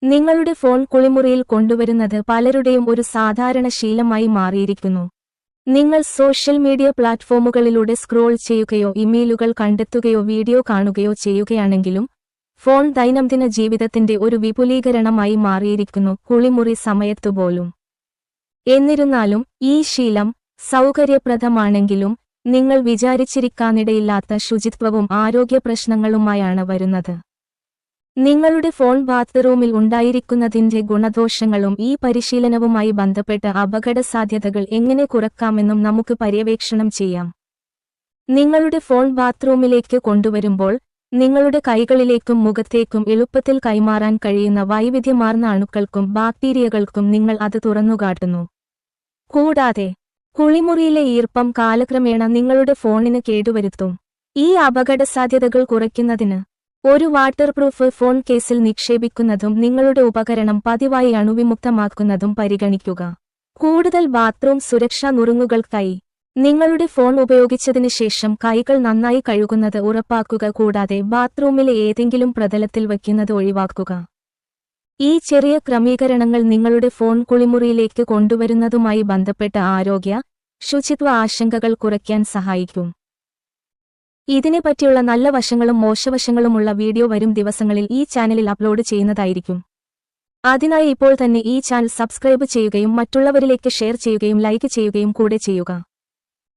നിങ്ങളുടെ ഫോൺ കുളിമുറിയിൽ കൊണ്ടുവരുന്നത് പലരുടെയും ഒരു സാധാരണ ശീലമായി മാറിയിരിക്കുന്നു. നിങ്ങൾ സോഷ്യൽ മീഡിയ പ്ലാറ്റ്ഫോമുകളിലൂടെ സ്ക്രോൾ ചെയ്യുകയോ ഇമെയിലുകൾ കണ്ടെത്തുകയോ വീഡിയോ കാണുകയോ ചെയ്യുകയാണെങ്കിലും ഫോൺ ദൈനംദിന ജീവിതത്തിന്റെ ഒരു വിപുലീകരണമായി മാറിയിരിക്കുന്നു, കുളിമുറി സമയത്തുപോലും. എന്നിരുന്നാലും ഈ ശീലം സൗകര്യപ്രദമാണെങ്കിലും നിങ്ങൾ വിചാരിച്ചിരിക്കാനിടയില്ലാത്ത ശുചിത്വവും ആരോഗ്യ പ്രശ്നങ്ങളുമായാണ് വരുന്നത്. നിങ്ങളുടെ ഫോൺ ബാത്റൂമിൽ ഉണ്ടായിരിക്കുന്നതിന്റെ ഗുണദോഷങ്ങളും ഈ പരിശീലനവുമായി ബന്ധപ്പെട്ട അപകടസാധ്യതകൾ എങ്ങനെ കുറയ്ക്കാമെന്നും നമുക്ക് പര്യവേക്ഷണം ചെയ്യാം. നിങ്ങളുടെ ഫോൺ ബാത്റൂമിലേക്ക് കൊണ്ടുവരുമ്പോൾ നിങ്ങളുടെ കൈകളിലേക്കും മുഖത്തേക്കും എളുപ്പത്തിൽ കൈമാറാൻ കഴിയുന്ന വൈവിധ്യമാർന്ന അണുക്കൾക്കും ബാക്ടീരിയകൾക്കും നിങ്ങൾ അത് തുറന്നുകാട്ടുന്നു. കൂടാതെ കുളിമുറിയിലെ ഈർപ്പം കാലക്രമേണ നിങ്ങളുടെ ഫോണിന് കേടുവരുത്തും. ഈ അപകടസാധ്യതകൾ കുറയ്ക്കുന്നതിന് ഒരു വാട്ടർപ്രൂഫ് ഫോൺ കേസിൽ നിക്ഷേപിക്കുന്നതും നിങ്ങളുടെ ഉപകരണം പതിവായി അണുവിമുക്തമാക്കുന്നതും പരിഗണിക്കുക. കൂടുതൽ ബാത്റൂം സുരക്ഷാ നുറുങ്ങുകൾക്കായി നിങ്ങളുടെ ഫോൺ ഉപയോഗിച്ചതിന് ശേഷം കൈകൾ നന്നായി കഴുകുന്നത് ഉറപ്പാക്കുക. കൂടാതെ ബാത്റൂമിലെ ഏതെങ്കിലും പ്രതലത്തിൽ വയ്ക്കുന്നത് ഒഴിവാക്കുക. ഈ ചെറിയ ക്രമീകരണങ്ങൾ നിങ്ങളുടെ ഫോൺ കുളിമുറിയിലേക്ക് കൊണ്ടുവരുന്നതുമായി ബന്ധപ്പെട്ട ആരോഗ്യ, ശുചിത്വ ആശങ്കകൾ കുറയ്ക്കാൻ സഹായിക്കും. ഇതിനെപ്പറ്റിയുള്ള നല്ല വശങ്ങളും മോശവശങ്ങളുമുള്ള വീഡിയോ വരും ദിവസങ്ങളിൽ ഈ ചാനലിൽ അപ്ലോഡ് ചെയ്യുന്നതായിരിക്കും. അതിനായി ഇപ്പോൾ തന്നെ ഈ ചാനൽ സബ്സ്ക്രൈബ് ചെയ്യുകയും മറ്റുള്ളവരിലേക്ക് ഷെയർ ചെയ്യുകയും ലൈക്ക് ചെയ്യുകയും കൂടെ ചെയ്യുക.